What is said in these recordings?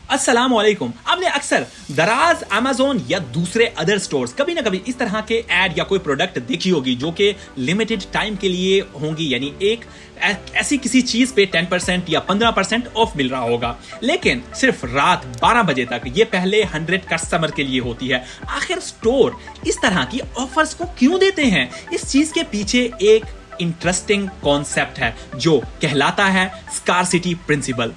अस्सलाम वालेकुम। आपने अक्सर दराज, अमेज़न या दूसरे अदर स्टोर्स कभी ना कभी इस तरह के ऐड या कोई प्रोडक्ट देखी होगी जो कि लिमिटेड टाइम के लिए होंगी, यानी एक ऐसी किसी चीज पे 10% या 15% ऑफ मिल रहा होगा, लेकिन सिर्फ रात 12 बजे तक ये पहले 100 कस्टमर के लिए होती है। आखिर स्टोर इस तरह की ऑफर्स को क्यों देते हैं? इस चीज के पीछे एक इंटरेस्टिंग कॉन्सेप्ट है जो कहलाता है स्कार्सिटी प्रिंसिपल।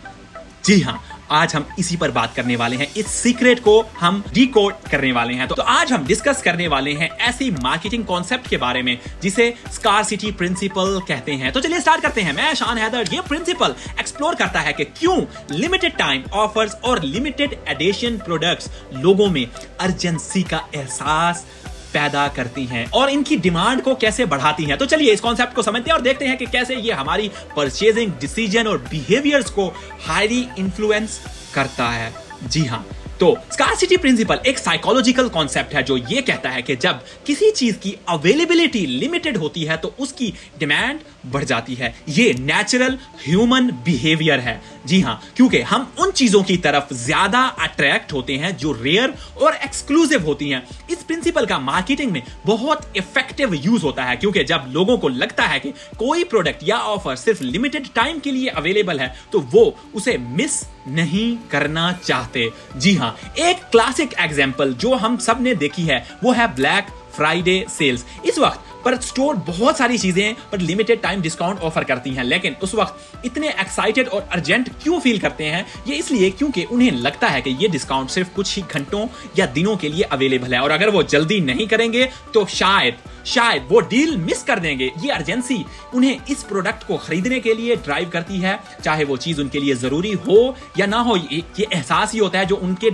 जी हाँ, आज हम इसी पर बात करने वाले हैं। इस सीक्रेट को हम डिकोड करने वाले हैं। तो आज हम डिस्कस करने वाले हैं ऐसी मार्केटिंग कॉन्सेप्ट के बारे में जिसे स्कार्सिटी प्रिंसिपल कहते हैं। तो चलिए स्टार्ट करते हैं। मैं शान हैदर। ये प्रिंसिपल एक्सप्लोर करता है कि क्यों लिमिटेड टाइम ऑफर्स और लिमिटेड एडिशन प्रोडक्ट्स लोगों में अर्जेंसी का एहसास पैदा करती हैं और इनकी डिमांड को कैसे बढ़ाती हैं। तो चलिए इस कॉन्सेप्ट को समझते हैं और देखते हैं कि कैसे ये हमारी परचेजिंग डिसीजन और बिहेवियर्स को हाईली इन्फ्लुएंस करता है। जी हाँ, तो स्कार्सिटी प्रिंसिपल एक साइकोलॉजिकल कॉन्सेप्ट है जो ये कहता है कि जब किसी चीज की अवेलेबिलिटी लिमिटेड होती है तो उसकी डिमांड बढ़ जाती है। ये नेचुरल ह्यूमन बिहेवियर है। जी हाँ, क्योंकि हम उन चीजों की तरफ ज्यादा अट्रैक्ट होते हैं जो रेयर और एक्सक्लूसिव होती हैं। इस प्रिंसिपल का मार्केटिंग में बहुत इफेक्टिव यूज होता है, क्योंकि जब लोगों को लगता है कि कोई प्रोडक्ट या ऑफर सिर्फ लिमिटेड टाइम के लिए अवेलेबल है तो वो उसे मिस नहीं करना चाहते। जी हाँ, एक क्लासिक एग्जांपल जो हम सब ने देखी है वो है ब्लैक फ्राइडे सेल्स। इस वक्त पर स्टोर बहुत सारी चीजें पर लिमिटेड टाइम डिस्काउंट ऑफर करती हैं, लेकिन उस वक्त इतने एक्साइटेड और अर्जेंट क्यों फील करते हैं? ये इसलिए क्योंकि उन्हें लगता है कि ये डिस्काउंट सिर्फ कुछ ही घंटों या दिनों के लिए अवेलेबल है और अगर वो जल्दी नहीं करेंगे तो शायद वो डील मिस कर देंगे। ये अर्जेंसी उन्हें इस प्रोडक्ट को खरीदने के लिए ड्राइव करती है, चाहे वो चीज उनके लिए जरूरी हो या ना हो। ये एहसास ही होता है जो उनके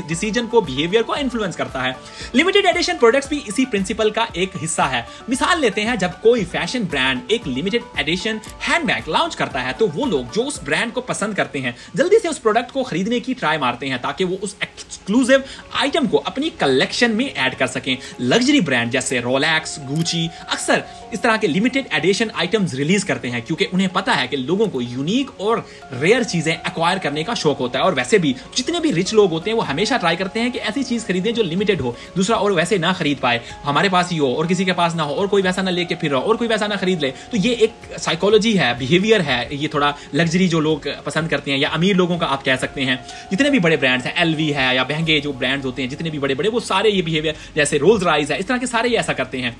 डिसीजन को, बिहेवियर को इन्फ्लुएंस करता है। लिमिटेड एडिशन प्रोडक्ट्स भी इसी प्रिंसिपल का एक हिस्सा है। मिसाल लेते हैं, जब कोई फैशन ब्रांड एक लिमिटेड एडिशन हैंडबैग लॉन्च करता है तो वो लोग जो उस ब्रांड को पसंद करते हैं जल्दी से उस प्रोडक्ट को खरीदने की ट्राई मारते हैं ताकि वो उस एक्सक्लूसिव आइटम को अपनी कलेक्शन में ऐड कर सकें। लग्जरी ब्रांड जैसे रोलेक्स, गुची अक्सर इस तरह के लिमिटेड एडिशन आइटम्स रिलीज करते हैं क्योंकि उन्हें पता है कि लोगों को यूनिक और रेयर चीजें एक्वायर करने का शौक होता है। और वैसे भी जितने भी रिच लोग होते हैं वो हमेशा ट्राई करते हैं कि ऐसी चीज खरीदें जो लिमिटेड हो, दूसरा और वैसे ना खरीद पाए, हमारे पास ही हो और किसी के पास ना हो और कोई वैसा ना लेके फिर रहा और कोई वैसा ना खरीद ले। तो ये एक साइकोलॉजी है, बिहेवियर है। ये थोड़ा लग्जरी जो लोग पसंद करते हैं या अमीर लोगों का आप कह सकते हैं। जितने भी बड़े ब्रांड्स हैं, एलवी है या महंगे जो ब्रांड्स होते हैं जितने भी बड़े बड़े, वो सारे ये बिहेवियर, जैसे रोल्स रॉयस है, इस तरह के सारे ये ऐसा करते हैं।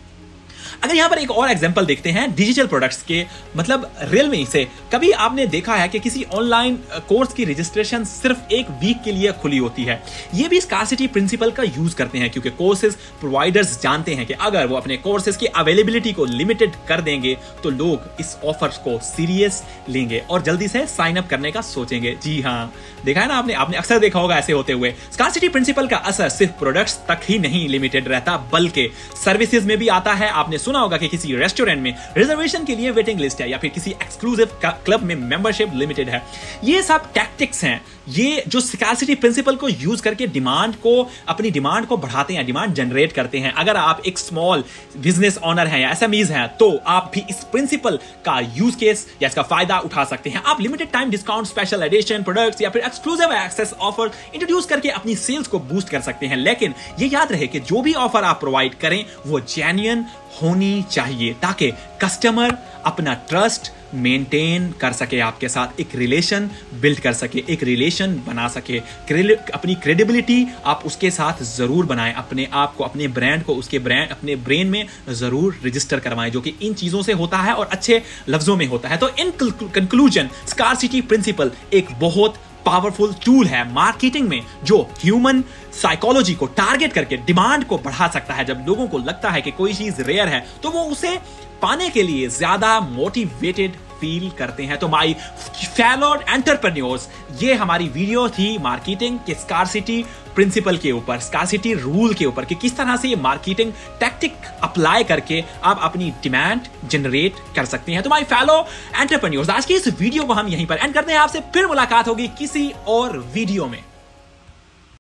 अगर यहां पर एक और एग्जांपल देखते हैं डिजिटल प्रोडक्ट्स के, मतलब रियलमी से। कभी आपने देखा है कि किसी ऑनलाइन कोर्स की रजिस्ट्रेशन सिर्फ एक वीक के लिए खुली होती है? ये भी स्कार्सिटी प्रिंसिपल का यूज करते हैं क्योंकि कोर्सेज प्रोवाइडर्स जानते हैं कि अगर वो अपने कोर्सेज की अवेलेबिलिटी को लिमिटेड कर देंगे तो लोग इस ऑफर्स को सीरियस लेंगे और जल्दी से साइन अप करने का सोचेंगे। जी हाँ, देखा है ना आपने अक्सर देखा होगा ऐसे होते हुए। स्कार्सिटी प्रिंसिपल का असर सिर्फ प्रोडक्ट्स तक ही नहीं लिमिटेड रहता बल्कि सर्विसेज में भी आता है। आपने सुना होगा कि किसी रेस्टोरेंट में रिजर्वेशन के लिए वेटिंग लिस्ट है या फिर किसी एक्सक्लूसिव क्लब में मेंबरशिप लिमिटेड है। ये सब टैक्टिक्स हैं ये जो स्कार्सिटी प्रिंसिपल को यूज करके अपनी डिमांड को बढ़ाते हैं, डिमांड जनरेट करते हैं। अगर आप एक स्मॉल बिजनेस ओनर हैं या एसएमईज हैं तो आप भी इस प्रिंसिपल का यूज केस या इसका फायदा उठा सकते हैं। आप limited time discount, special edition products या फिर एक्सक्लूसिव एक्सेस ऑफर इंट्रोड्यूस करके अपनी सेल्स को बूस्ट कर सकते हैं। लेकिन ये याद रहे कि जो भी ऑफर आप प्रोवाइड करें वो जेन्युइन होनी चाहिए ताकि कस्टमर अपना ट्रस्ट मेंटेन कर सके, आपके साथ एक रिलेशन बिल्ड कर सके, एक रिलेशन बना सके। अपनी क्रेडिबिलिटी आप उसके साथ जरूर बनाएं, अपने आप को, अपने ब्रांड को अपने ब्रेन में जरूर रजिस्टर करवाएं, जो कि इन चीजों से होता है और अच्छे लफ्जों में होता है। तो इन कंक्लूजन स्कार्सिटी प्रिंसिपल एक बहुत पावरफुल टूल है मार्केटिंग में जो ह्यूमन साइकोलॉजी को टारगेट करके डिमांड को बढ़ा सकता है। जब लोगों को लगता है कि कोई चीज रेयर है तो वो उसे पाने के लिए ज्यादा मोटिवेटेड फील करते हैं। तो माय फेलो एंटरप्रेन्योर्स, ये हमारी वीडियो थी मार्केटिंग के स्कार्सिटी प्रिंसिपल के ऊपर, स्कार्सिटी रूल के ऊपर कि किस तरह से ये मार्केटिंग टैक्टिक अप्लाई करके आप अपनी डिमांड जनरेट कर सकते हैं। तो माय फेलो एंटरप्रेन्योर्स, आज की इस वीडियो को हम यहीं पर एंड करते हैं। आपसे फिर मुलाकात होगी किसी और वीडियो में।